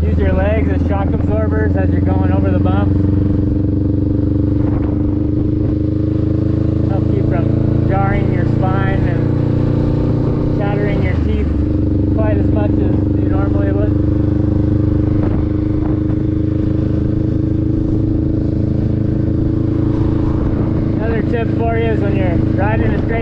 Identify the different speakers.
Speaker 1: Use your legs as shock absorbers as you're going over the bumps. Help keep from jarring your spine and shattering your teeth quite as much as you normally would. Another tip for you is when you're riding a straight